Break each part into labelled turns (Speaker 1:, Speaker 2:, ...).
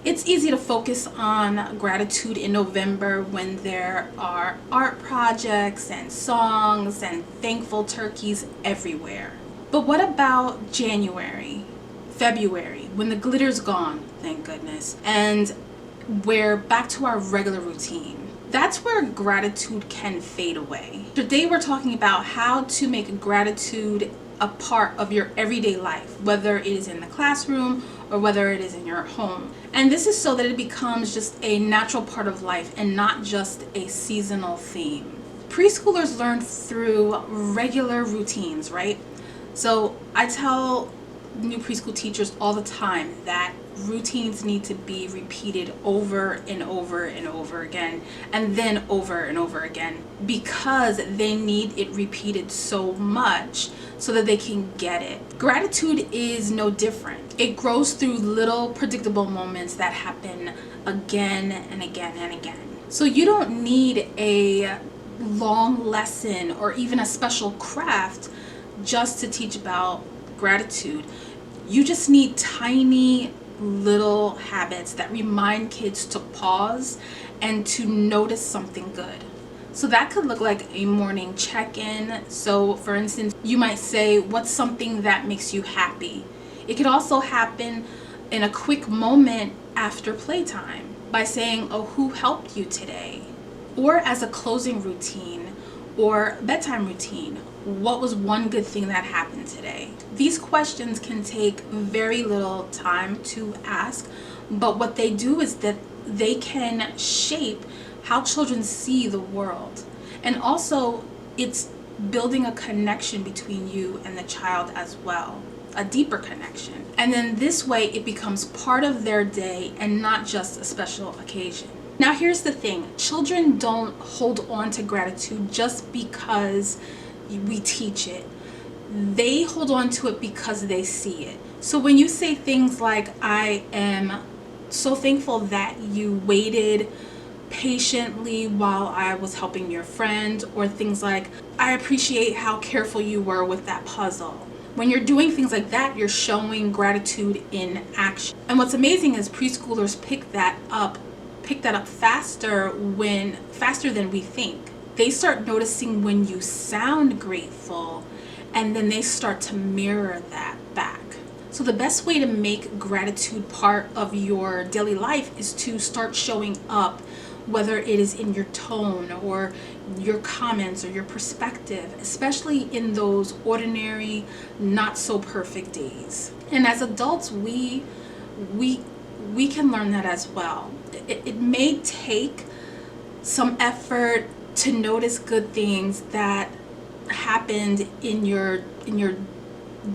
Speaker 1: It's easy to focus on gratitude in November when there are art projects and songs and thankful turkeys everywhere. But what about January, February, when the glitter's gone, thank goodness, and we're back to our regular routine? That's where gratitude can fade away. Today we're talking about how to make gratitude a part of your everyday life, whether it is in the classroom or whether it is in your home. And this is so that it becomes just a natural part of life and not just a seasonal theme. Preschoolers learn through regular routines, right? So I tell new preschool teachers all the time that routines need to be repeated over and over and over again, and then over and over again, because they need it repeated so much so that they can get it. Gratitude is no different. It grows through little predictable moments that happen again and again and again. So you don't need a long lesson or even a special craft just to teach about gratitude. You just need tiny little habits that remind kids to pause and to notice something good. So that could look like a morning check-in. So for instance, you might say, what's something that makes you happy? It could also happen in a quick moment after playtime by saying, oh, who helped you today? Or as a closing routine or bedtime routine, what was one good thing that happened today? These questions can take very little time to ask, but what they do is that they can shape how children see the world. And also, it's building a connection between you and the child as well, a deeper connection. And then this way, it becomes part of their day and not just a special occasion. Now, here's the thing. Children don't hold on to gratitude just because we teach it. They hold on to it because they see it. So when you say things like, I am so thankful that you waited patiently while I was helping your friend, or things like, I appreciate how careful you were with that puzzle. When you're doing things like that, you're showing gratitude in action. And what's amazing is preschoolers pick that up faster than we think. They start noticing when you sound grateful, and then they start to mirror that back. So the best way to make gratitude part of your daily life is to start showing up, whether it is in your tone or your comments or your perspective, especially in those ordinary, not so perfect days. And as adults, we can learn that as well. It may take some effort to notice good things that happened in your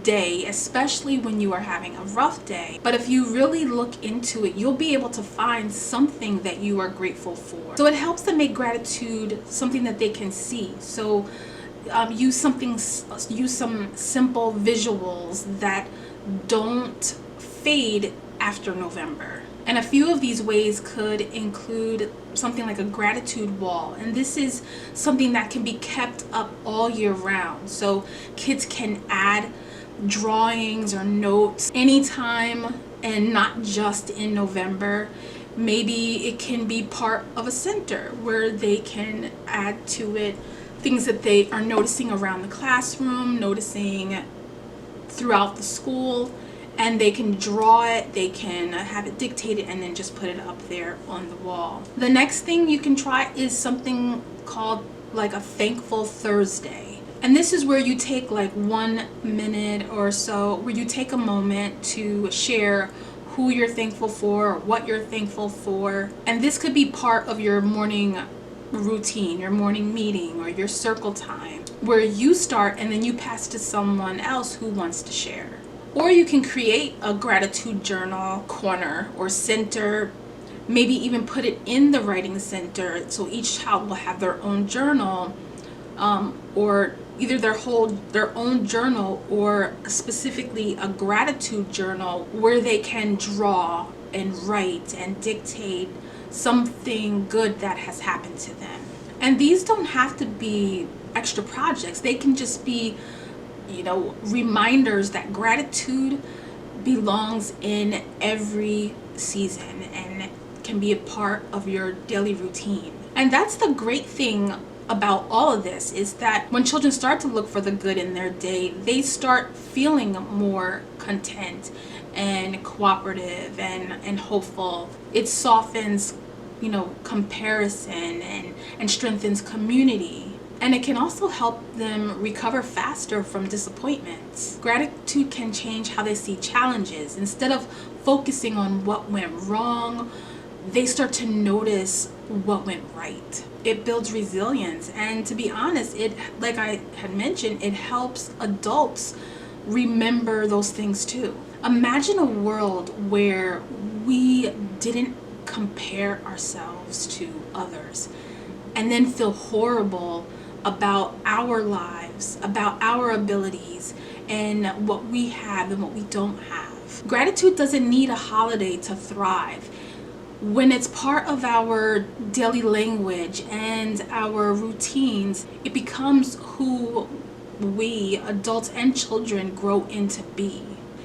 Speaker 1: day, especially when you are having a rough day. But if you really look into it, you'll be able to find something that you are grateful for. So it helps to make gratitude something that they can see. So use some simple visuals that don't fade after November. And a few of these ways could include something like a gratitude wall. And this is something that can be kept up all year round. So kids can add drawings or notes anytime and not just in November. Maybe it can be part of a center where they can add to it things that they are noticing around the classroom, noticing throughout the school. And they can draw it, they can have it dictated, and then just put it up there on the wall. The next thing you can try is something called like a Thankful Thursday. And this is where you take like 1 minute or so, where you take a moment to share who you're thankful for, what you're thankful for. And this could be part of your morning routine, your morning meeting, or your circle time, where you start and then you pass to someone else who wants to share. Or you can create a gratitude journal corner or center, maybe even put it in the writing center so each child will have their own journal, or either their own journal or specifically a gratitude journal where they can draw and write and dictate something good that has happened to them. And these don't have to be extra projects. They can just be reminders that gratitude belongs in every season and can be a part of your daily routine. And that's the great thing about all of this, is that when children start to look for the good in their day, they start feeling more content and cooperative and hopeful. It softens, comparison and strengthens community. And it can also help them recover faster from disappointments. Gratitude can change how they see challenges. Instead of focusing on what went wrong, they start to notice what went right. It builds resilience. And to be honest, like I had mentioned, it helps adults remember those things too. Imagine a world where we didn't compare ourselves to others and then feel horrible about our lives, about our abilities, and what we have and what we don't have. Gratitude doesn't need a holiday to thrive. When it's part of our daily language and our routines, it becomes who we, adults and children, grow into be.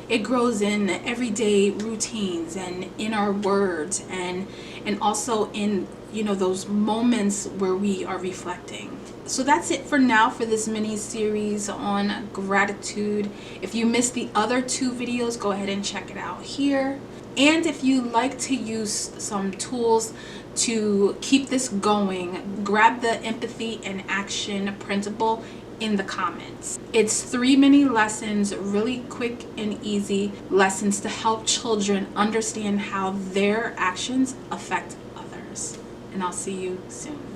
Speaker 1: It grows in everyday routines and in our words and also in those moments where we are reflecting. So that's it for now for this mini series on gratitude. If you missed the other 2 videos, go ahead and check it out here. And if you like to use some tools to keep this going, grab the empathy and action printable in the comments. It's 3 mini lessons, really quick and easy lessons to help children understand how their actions affect others. And I'll see you soon.